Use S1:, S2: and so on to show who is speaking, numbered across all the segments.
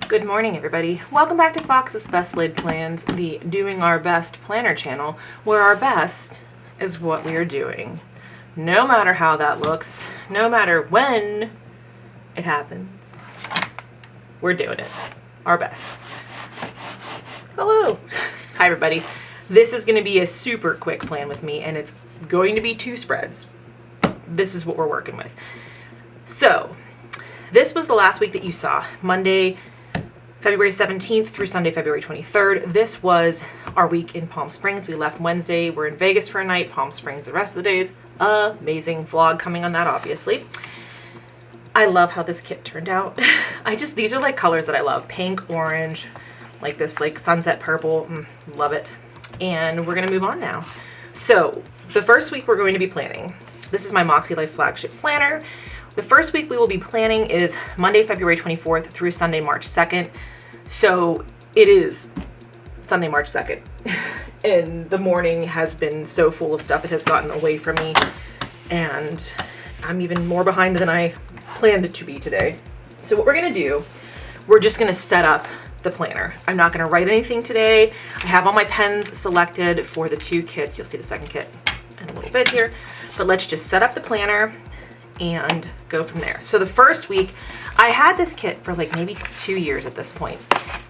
S1: Good morning, everybody. Welcome back to Fox's Best Laid Plans, the Doing Our Best planner channel, where our best is what we are doing. No matter how that looks, no matter when it happens, we're doing it. Our best. Hello. Hi, everybody. This is going to be a super quick plan with me, and it's going to be 2 spreads. This is what we're working with. So, this was the last week that you saw. Monday, February 17th through Sunday, February 23rd. This was our week in Palm Springs. We left Wednesday. We're in Vegas for a night. Palm Springs the rest of the days. Amazing vlog coming on that, obviously. I love how this kit turned out. These are like colors that I love. Pink, orange, like this like sunset purple. Love it. And we're going to move on now. So the first week we're going to be planning. This is my Moxie Life flagship planner. The first week we will be planning is Monday, February 24th through Sunday, March 2nd. So it is Sunday, March 2nd. And the morning has been so full of stuff. It has gotten away from me. And I'm even more behind than I planned it to be today. So what we're going to do, we're just going to set up the planner. I'm not going to write anything today. I have all my pens selected for the 2 kits. You'll see the second kit in a little bit here. But let's just set up the planner and go from there. So the first week, I had this kit for like maybe 2 years at this point.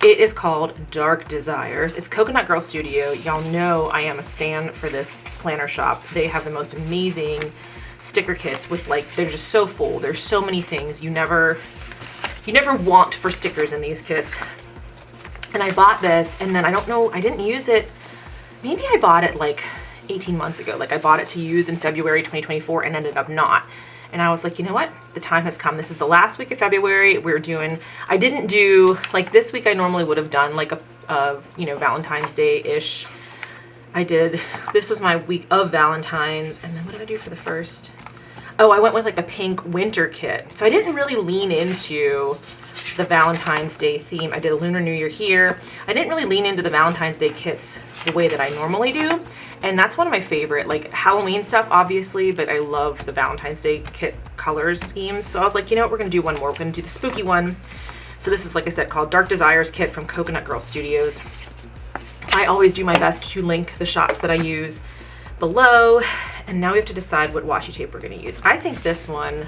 S1: It is called Dark Desires. It's Coconut Girl Studio. Y'all know I am a stan for this planner shop. They have the most amazing sticker kits with like, they're just so full. There's so many things. You never want for stickers in these kits. And I bought this, and then I don't know, I didn't use it. Maybe I bought it like 18 months ago. Like I bought it to use in February 2024 and ended up not. And I was like, you know what? The time has come. This is the last week of February. I didn't do, like this week I normally would have done like a Valentine's Day-ish. This was my week of Valentine's. And then what did I do for the first? Oh, I went with like a pink winter kit. So I didn't really lean into the Valentine's Day theme. I did a Lunar New Year here. I didn't really lean into the Valentine's Day kits the way that I normally do. And that's one of my favorite, like Halloween stuff, obviously, but I love the Valentine's Day kit colors schemes. So I was like, you know what, we're gonna do one more. We're gonna do the spooky one. So this is, like I said, called Dark Desires kit from Coconut Girl Studios. I always do my best to link the shops that I use below. And now we have to decide what washi tape we're gonna use. I think this one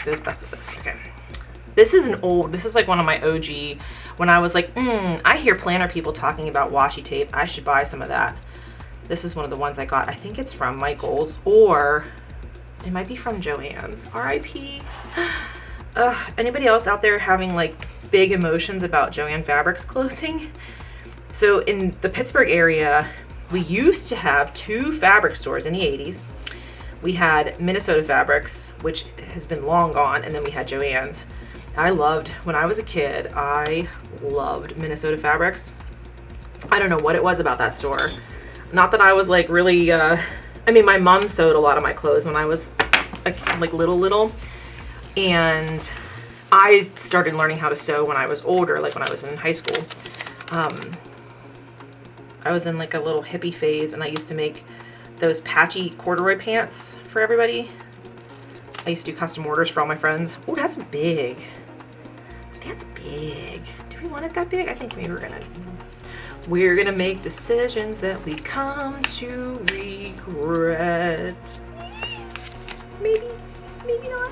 S1: goes best with this. Okay. This is like one of my OG, when I was like, I hear planner people talking about washi tape. I should buy some of that. This is one of the ones I got. I think it's from Michaels, or it might be from Joann's. R.I.P. Anybody else out there having like big emotions about Joann Fabrics closing? So in the Pittsburgh area, we used to have 2 fabric stores in the 80s. We had Minnesota Fabrics, which has been long gone, and then we had Joann's. When I was a kid, I loved Minnesota Fabrics. I don't know what it was about that store. Not that I was like really, my mom sewed a lot of my clothes when I was like little. And I started learning how to sew when I was older, like when I was in high school. I was in like a little hippie phase, and I used to make those patchy corduroy pants for everybody. I used to do custom orders for all my friends. Oh, that's big. That's big. Do we want it that big? I think maybe we're gonna make decisions that we come to regret. Maybe not.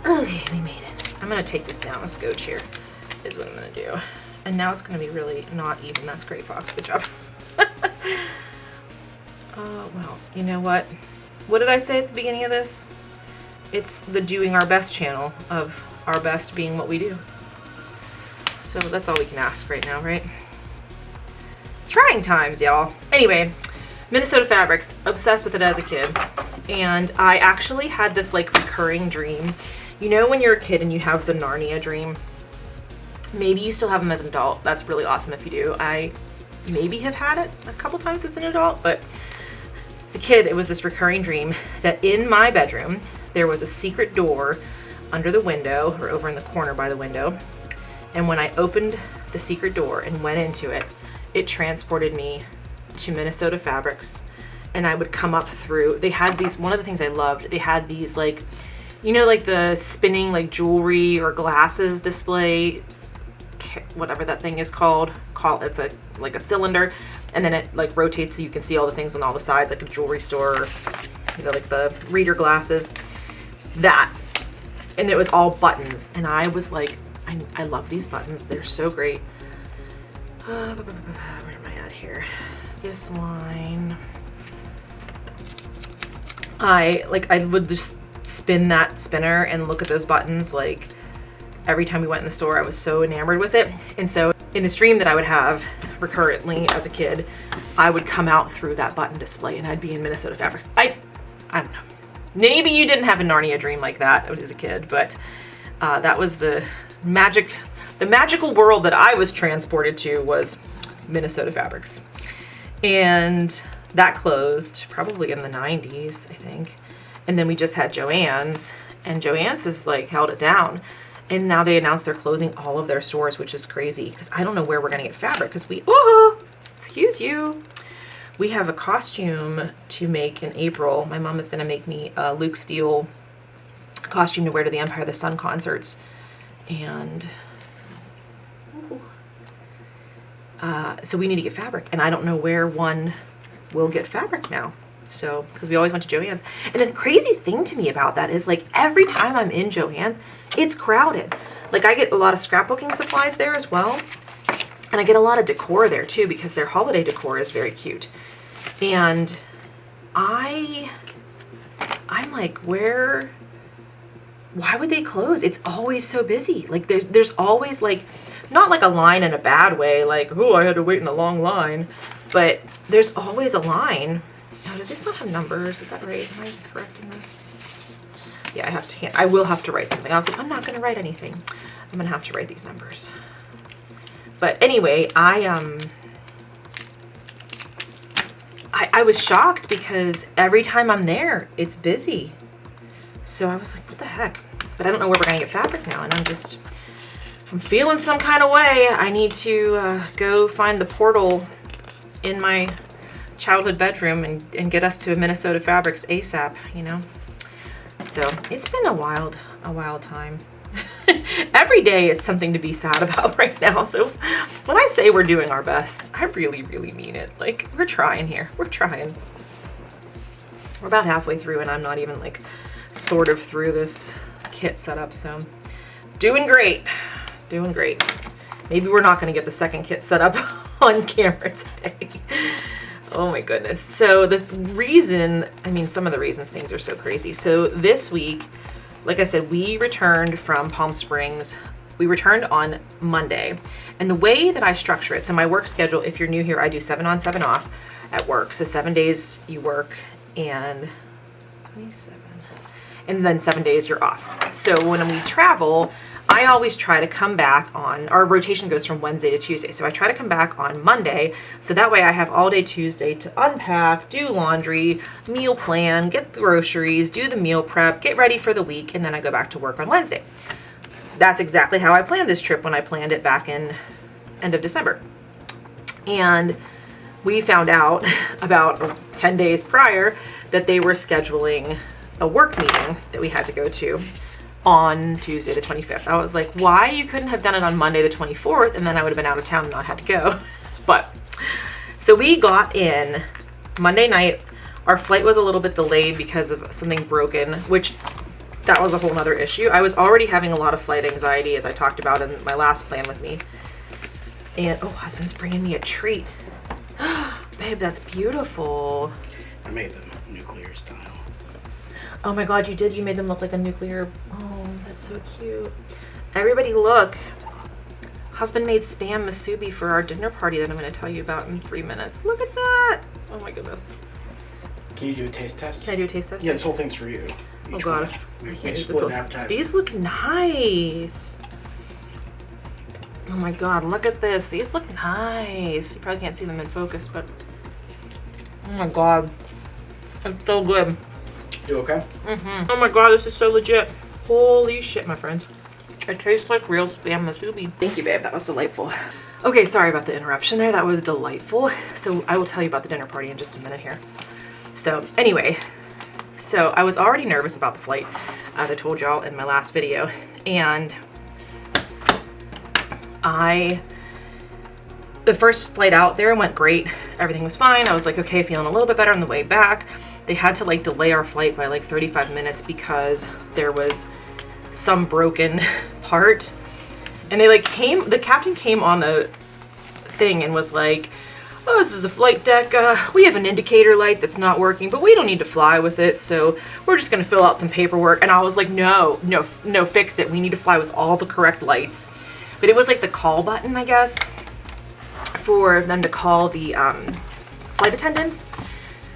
S1: Okay, we made it. I'm gonna take this down a scotch here, is what I'm gonna do. And now it's gonna be really not even. That's great, Fox, good job. Well, you know what? What did I say at the beginning of this? It's the Doing Our Best channel, of our best being what we do. So that's all we can ask right now, right? Trying times, y'all. Anyway, Minnesota Fabrics, obsessed with it as a kid. And I actually had this like recurring dream. You know when you're a kid and you have the Narnia dream? Maybe you still have them as an adult. That's really awesome if you do. I maybe have had it a couple times as an adult, but as a kid, it was this recurring dream that in my bedroom, there was a secret door under the window, or over in the corner by the window. And when I opened the secret door and went into it, it transported me to Minnesota Fabrics. And I would come up through, they had these, one of the things I loved, they had these like you know, like the spinning like jewelry or glasses display, whatever that thing is called. It's like a cylinder, and then it like rotates so you can see all the things on all the sides, like a jewelry store, or, you know, like the reader glasses. That, and it was all buttons, and I was like, I love these buttons. They're so great. Where am I at here? This line. I would just spin that spinner and look at those buttons like every time we went in the store. I was so enamored with it. And so in this dream that I would have recurrently as a kid, I would come out through that button display and I'd be in Minnesota Fabrics. I don't know. Maybe you didn't have a Narnia dream like that as a kid, but that was the magical world that I was transported to, was Minnesota Fabrics. And that closed probably in the 90s, I think. And then we just had Joann's, and Joann's has like held it down. And now they announced they're closing all of their stores, which is crazy because I don't know where we're going to get fabric because excuse you. We have a costume to make in April. My mom is going to make me a Luke Steele costume to wear to the Empire of the Sun concerts. And so we need to get fabric, and I don't know where one will get fabric now. So, because we always went to Joann's. And the crazy thing to me about that is like every time I'm in Joann's, it's crowded. Like I get a lot of scrapbooking supplies there as well. And I get a lot of decor there too, because their holiday decor is very cute. And I'm like, why would they close? It's always so busy. Like there's always like, not like a line in a bad way, like, oh, I had to wait in a long line, but there's always a line. Now, does this not have numbers? Is that right? Am I correcting this? Yeah, I will have to write something. I was like, I'm not going to write anything. I'm going to have to write these numbers. But anyway, I was shocked because every time I'm there, it's busy. So I was like, what the heck? But I don't know where we're going to get fabric now. And I'm feeling some kind of way. I need to go find the portal in my childhood bedroom and get us to Minnesota Fabrics ASAP, you know? So it's been a wild time. Every day it's something to be sad about right now. So when I say we're doing our best, I really, really mean it. Like, we're trying here. We're trying. We're about halfway through and I'm not even like sort of through this kit setup. So doing great. Doing great. Maybe we're not going to get the second kit set up on camera today. Oh my goodness. So the reason, I mean, some of the reasons things are so crazy. So this week, like I said, we returned from Palm Springs. We returned on Monday. And the way that I structure it, so my work schedule, if you're new here, I do 7 on, 7 off at work. So 7 days you work and 27. And then 7 days you're off. So when we travel, I always try to come back on, our rotation goes from Wednesday to Tuesday. So I try to come back on Monday. So that way I have all day Tuesday to unpack, do laundry, meal plan, get the groceries, do the meal prep, get ready for the week. And then I go back to work on Wednesday. That's exactly how I planned this trip when I planned it back in end of December. And we found out about 10 days prior that they were scheduling a work meeting that we had to go to on Tuesday the 25th. I was like, why you couldn't have done it on Monday the 24th, and then I would have been out of town and not had to go. But so we got in Monday night. Our flight was a little bit delayed because of something broken, which that was a whole nother issue. I was already having a lot of flight anxiety, as I talked about in my last plan with me. And oh, husband's bringing me a treat. Babe, that's beautiful.
S2: I made them nuclear style.
S1: Oh my God, you did. You made them look like a nuclear. Oh, that's so cute. Everybody look. Husband made Spam Musubi for our dinner party that I'm going to tell you about in 3 minutes. Look at that. Oh my goodness.
S2: Can you do a taste test?
S1: Can I do a taste test?
S2: Yeah, this whole thing's for you.
S1: Oh God.
S2: We split an appetizer.
S1: These look nice. Oh my God, look at this. These look nice. You probably can't see them in focus, but oh my God. It's so good.
S2: You okay?
S1: Mm-hmm. Oh my God, this is so legit. Holy shit, my friends. It tastes like real Spam Musubi. Thank you, babe. That was delightful. Okay, sorry about the interruption there. That was delightful. So I will tell you about the dinner party in just a minute here. So anyway, So I was already nervous about the flight, as I told y'all in my last video. And the first flight out there went great. Everything was fine. I was like, okay, feeling a little bit better on the way back. They had to like delay our flight by like 35 minutes because there was some broken part. And they like the captain came on the thing and was like, oh, this is a flight deck. We have an indicator light that's not working, but we don't need to fly with it. So we're just going to fill out some paperwork. And I was like, no, fix it. We need to fly with all the correct lights. But it was like the call button, I guess, for them to call the flight attendants.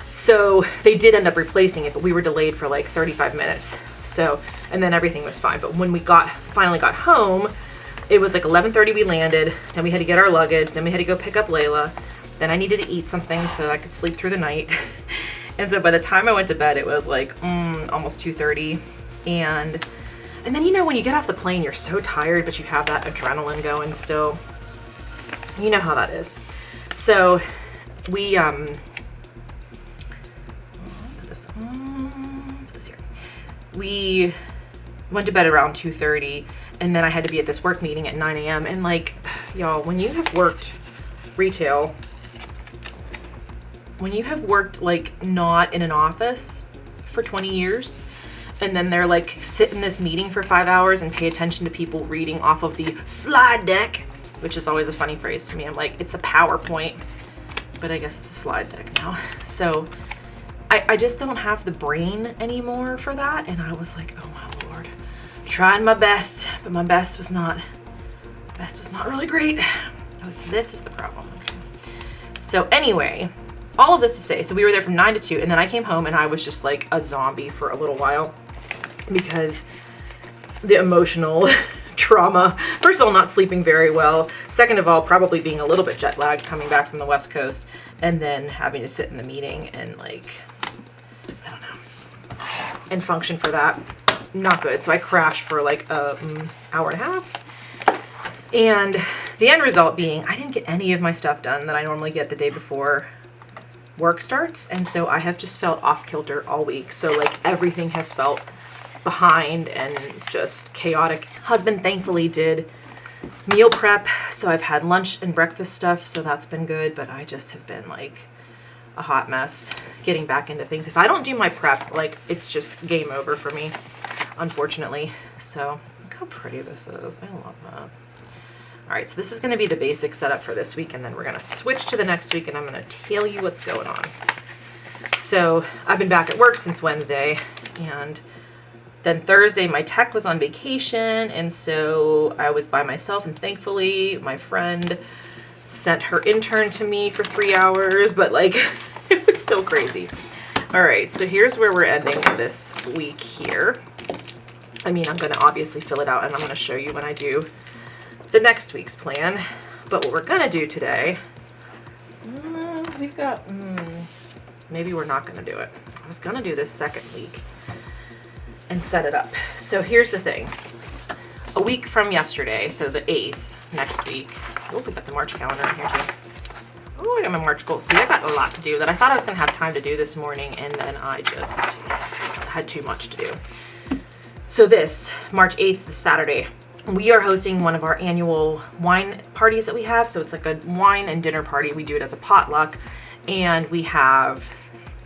S1: So they did end up replacing it, but we were delayed for like 35 minutes. So, and then everything was fine. But when we finally got home, it was like 11:30 we landed. Then we had to get our luggage. Then we had to go pick up Layla. Then I needed to eat something so I could sleep through the night. And so by the time I went to bed, it was like almost 2:30. And then, you know, when you get off the plane, you're so tired, but you have that adrenaline going still. You know how that is. So we, we went to bed around 2:30, and then I had to be at this work meeting at 9 a.m. And like, y'all, when you have worked retail, when you have worked like not in an office for 20 years, and then they're like, sit in this meeting for 5 hours and pay attention to people reading off of the slide deck, which is always a funny phrase to me. I'm like, it's a PowerPoint, but I guess it's a slide deck now. So I just don't have the brain anymore for that. And I was like, oh my Lord, trying my best, but my best was not really great. Oh, this is the problem. Okay. So anyway, all of this to say, so we were there from 9 to 2, and then I came home and I was just like a zombie for a little while because the emotional trauma. First of all, not sleeping very well. Second of all, probably being a little bit jet lagged coming back from the West Coast, and then having to sit in the meeting and like, I don't know, and function for that. Not good. So I crashed for like an hour and a half. And the end result being I didn't get any of my stuff done that I normally get the day before work starts. And so I have just felt off kilter all week. So like everything has felt behind and just chaotic. Husband thankfully did meal prep. So I've had lunch and breakfast stuff. So that's been good. But I just have been like a hot mess getting back into things. If I don't do my prep, like it's just game over for me, unfortunately. So look how pretty this is. I love that. All right, so this is going to be the basic setup for this week, and then we're going to switch to the next week, and I'm going to tell you what's going on. So I've been back at work since Wednesday, and then Thursday my tech was on vacation, and so I was by myself, and thankfully my friend sent her intern to me for 3 hours, but like it was still crazy. All right, so here's where we're ending this week here. I mean, I'm going to obviously fill it out, and I'm going to show you when I do the next week's plan. But what we're gonna do today, we've got, maybe we're not gonna do it. I was gonna do this second week and set it up. So here's the thing. A week from yesterday, so the 8th, next week. Oh, we got the March calendar in here too. Oh, I got my March goals. See, I got a lot to do that I thought I was gonna have time to do this morning, and then I just had too much to do. So this, March 8th, this Saturday, we are hosting one of our annual wine parties that we have. So it's like a wine and dinner party. We do it as a potluck, and we have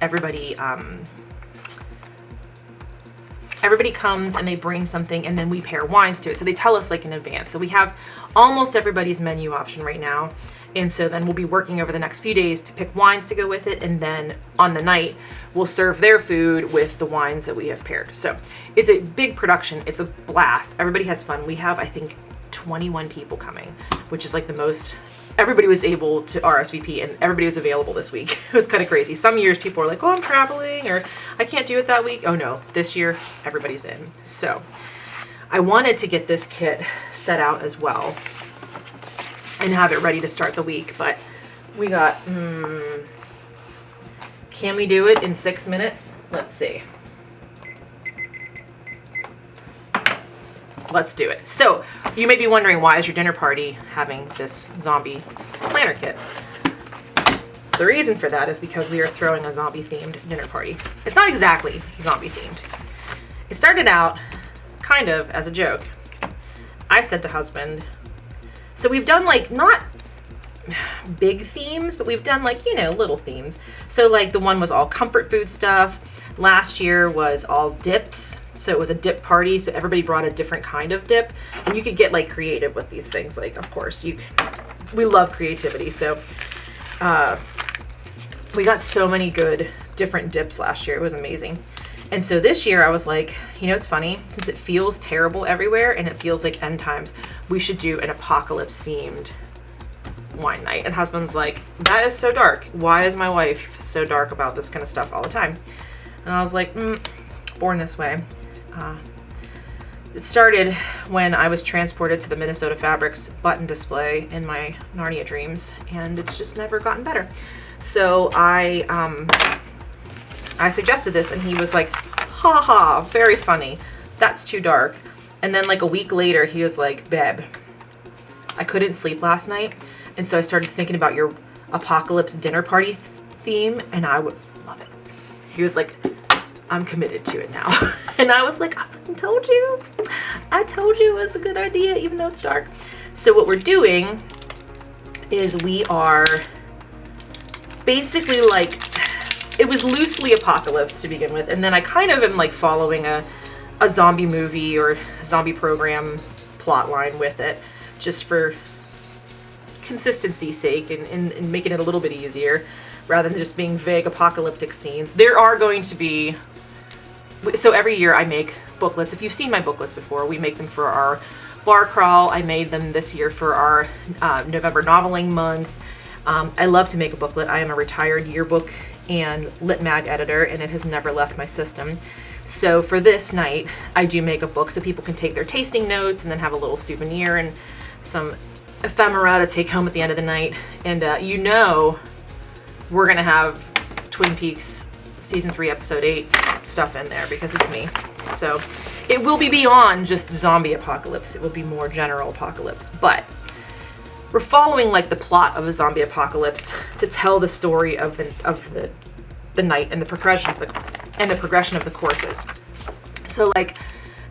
S1: everybody, everybody comes and they bring something, and then we pair wines to it. So they tell us like in advance. So we have almost everybody's menu option right now. And so then we'll be working over the next few days to pick wines to go with it. And then on the night, we'll serve their food with the wines that we have paired. So it's a big production. It's a blast. Everybody has fun. We have, I think, 21 people coming, which is like the most. Everybody was able to RSVP, and everybody was available this week. It was kind of crazy. Some years people are like, oh, I'm traveling, or I can't do it that week. Oh no, this year everybody's in. So I wanted to get this kit set out as well and have it ready to start the week, but we got, can we do it in 6 minutes? Let's see. Let's do it. So you may be wondering, why is your dinner party having this zombie planner kit? The reason for that is because we are throwing a zombie-themed dinner party. It's not exactly zombie-themed. It started out kind of as a joke. I said to husband, so we've done like not big themes, but we've done like, little themes. So like the one was all comfort food stuff. Last year was all dips. So it was a dip party. So everybody brought a different kind of dip, and you could get like creative with these things. Like, of course, we love creativity. So we got so many good different dips last year. It was amazing. And so this year I was like, it's funny, since it feels terrible everywhere and it feels like end times, we should do an apocalypse themed wine night. And husband's like, that is so dark. Why is my wife so dark about this kind of stuff all the time? And I was like, born this way. It started when I was transported to the Minnesota Fabrics button display in my Narnia dreams, and it's just never gotten better. So I suggested this, and he was like, ha ha, very funny. That's too dark. And then like a week later, he was like, babe, I couldn't sleep last night, and so I started thinking about your apocalypse dinner party theme, and I would love it. He was like, I'm committed to it now. And I was like, I fucking told you. I told you it was a good idea, even though it's dark. So what we're doing is we are basically like, it was loosely apocalypse to begin with. And then I kind of am like following a zombie movie or zombie program plot line with it, just for consistency's sake and making it a little bit easier rather than just being vague apocalyptic scenes. There are going to be, so every year I make booklets. If you've seen my booklets before, we make them for our bar crawl. I made them this year for our November noveling month. I love to make a booklet. I am a retired yearbook and lit mag editor, and it has never left my system. So for this night, I do make a book so people can take their tasting notes and then have a little souvenir and some ephemera to take home at the end of the night. And we're gonna have Twin Peaks season 3 episode 8 stuff in there because it's me. So it will be beyond just zombie apocalypse. It will be more general apocalypse, but we're following like the plot of a zombie apocalypse to tell the story of the night and the progression of the courses. So like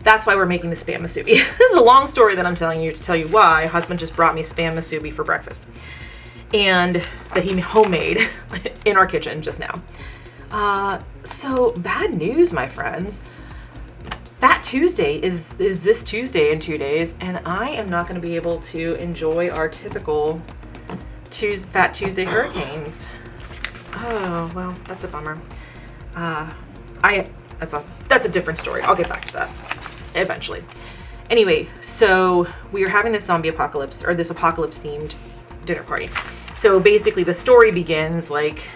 S1: that's why we're making the spam musubi. This is a long story that I'm telling you to tell you why husband just brought me spam musubi for breakfast, and that he homemade in our kitchen just now. So bad news, my friends. Fat Tuesday is this Tuesday in 2 days, and I am not going to be able to enjoy our typical Fat Tuesday hurricanes. Oh, well, that's a bummer. That's a different story. I'll get back to that eventually. Anyway, so we are having this zombie apocalypse, or this apocalypse-themed dinner party. So basically the story begins like,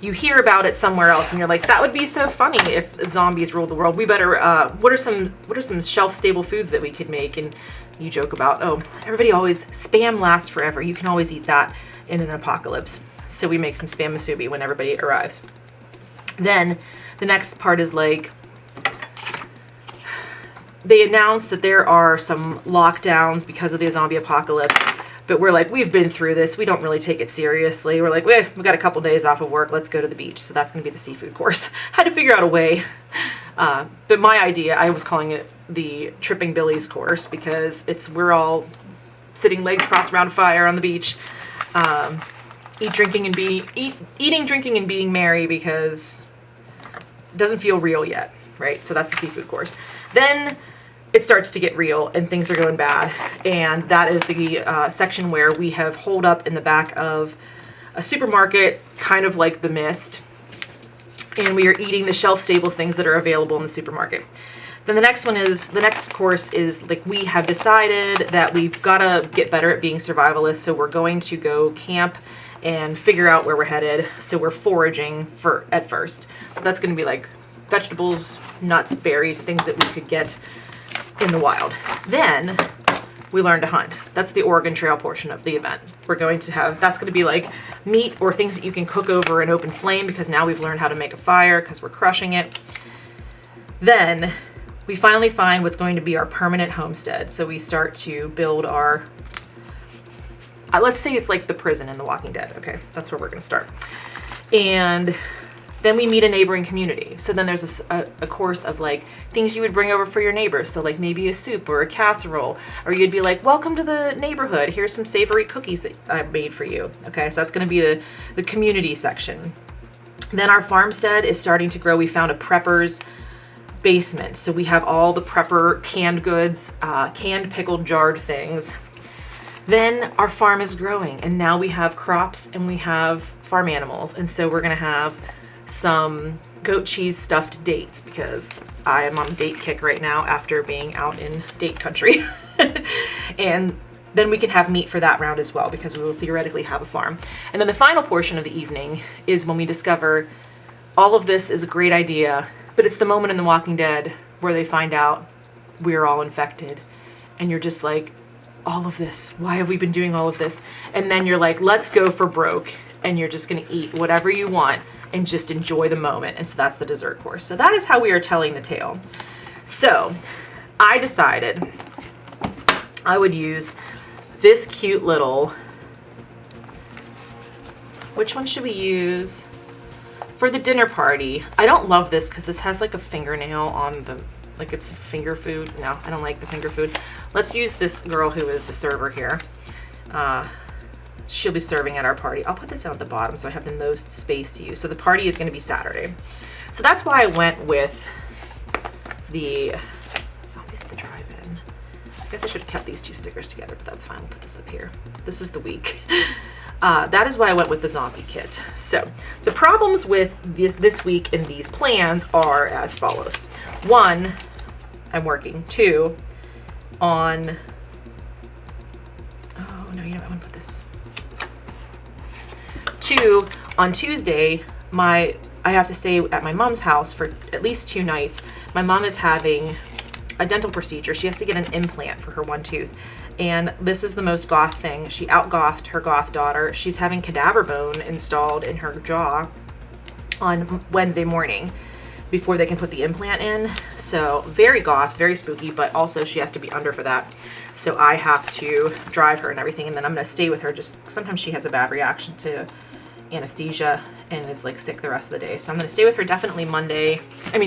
S1: you hear about it somewhere else and you're like, that would be so funny if zombies ruled the world. We better, what are some shelf-stable foods that we could make? And you joke about, everybody always, spam lasts forever. You can always eat that in an apocalypse. So we make some spam musubi when everybody arrives. Then the next part is like, they announce that there are some lockdowns because of the zombie apocalypse. But we're like, we've been through this. We don't really take it seriously. We're like, we've got a couple days off of work. Let's go to the beach. So that's going to be the seafood course. Had to figure out a way. But my idea, I was calling it the Tripping Billies course because we're all sitting legs crossed around a fire on the beach. Eating, drinking, and being merry because it doesn't feel real yet, right? So that's the seafood course. Then it starts to get real and things are going bad. And that is the section where we have holed up in the back of a supermarket, kind of like The Mist. And we are eating the shelf-stable things that are available in the supermarket. Then the next course is like, we have decided that we've got to get better at being survivalists. So we're going to go camp and figure out where we're headed. So we're foraging at first. So that's going to be like vegetables, nuts, berries, things that we could get in the wild. Then we learn to hunt. That's the Oregon Trail portion of the event. We're going to have, that's going to be like meat or things that you can cook over an open flame because now we've learned how to make a fire because we're crushing it. Then we finally find what's going to be our permanent homestead. So we start to build our let's say it's like the prison in The Walking Dead. Okay, that's where we're gonna start. And then we meet a neighboring community. So then there's a course of like things you would bring over for your neighbors. So like maybe a soup or a casserole, or you'd be like, welcome to the neighborhood. Here's some savory cookies that I made for you. Okay, so that's gonna be the community section. Then our farmstead is starting to grow. We found a prepper's basement. So we have all the prepper canned goods, canned pickled jarred things. Then our farm is growing, and now we have crops and we have farm animals. And so we're gonna have some goat cheese stuffed dates, because I am on a date kick right now after being out in date country. And then we can have meat for that round as well, because we will theoretically have a farm. And then the final portion of the evening is when we discover all of this is a great idea, but it's the moment in The Walking Dead where they find out we're all infected. And you're just like, all of this, why have we been doing all of this? And then you're like, let's go for broke. And you're just gonna eat whatever you want and just enjoy the moment. And so that's the dessert course. So that is how we are telling the tale. So I decided I would use this cute little, which one should we use? For the dinner party, I don't love this because this has like a fingernail on the, like it's finger food. No, I don't like the finger food. Let's use this girl who is the server here. She'll be serving at our party. I'll put this down at the bottom so I have the most space to use. So the party is going to be Saturday. So that's why I went with the Zombies at the Drive-In. I guess I should have kept these two stickers together, but that's fine. We'll put this up here. This is the week. That is why I went with the zombie kit. So the problems with this week in these plans are as follows. 1, I'm working. 2, on... Oh, no, you know what? I want to put this... 2, on Tuesday, I have to stay at my mom's house for at least 2 nights. My mom is having a dental procedure. She has to get an implant for her one tooth. And this is the most goth thing. She out-gothed her goth daughter. She's having cadaver bone installed in her jaw on Wednesday morning before they can put the implant in. So very goth, very spooky, but also she has to be under for that. So I have to drive her and everything, and then I'm gonna stay with her. Just sometimes she has a bad reaction to anesthesia and is like sick the rest of the day. So I'm gonna stay with her definitely Monday. I'm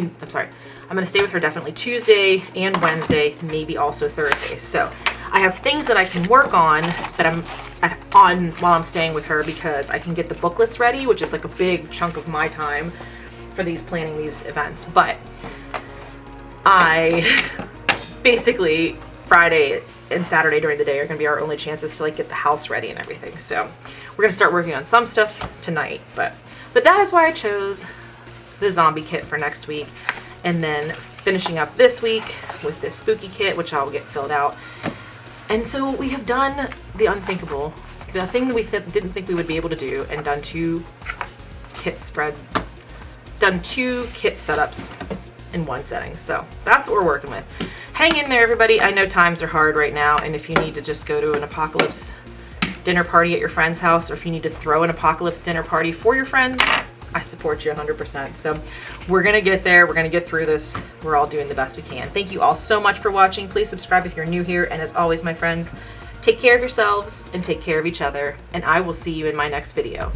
S1: gonna stay with her definitely Tuesday and Wednesday, maybe also Thursday. So I have things that I can work on that I'm on while I'm staying with her, because I can get the booklets ready, which is like a big chunk of my time for planning these events. But I basically, Friday and Saturday during the day are gonna be our only chances to like get the house ready and everything. So we're gonna start working on some stuff tonight, but that is why I chose the zombie kit for next week, and then finishing up this week with this spooky kit, which I'll get filled out. And so we have done the unthinkable, the thing that we didn't think we would be able to do, and done 2 kit setups in one setting. So that's what we're working with. Hang in there, everybody. I know times are hard right now, and if you need to just go to an apocalypse dinner party at your friend's house, or if you need to throw an apocalypse dinner party for your friends, I support you 100%. So we're gonna get there. We're gonna get through this. We're all doing the best we can. Thank you all so much for watching. Please subscribe if you're new here. And as always, my friends, take care of yourselves and take care of each other. And I will see you in my next video.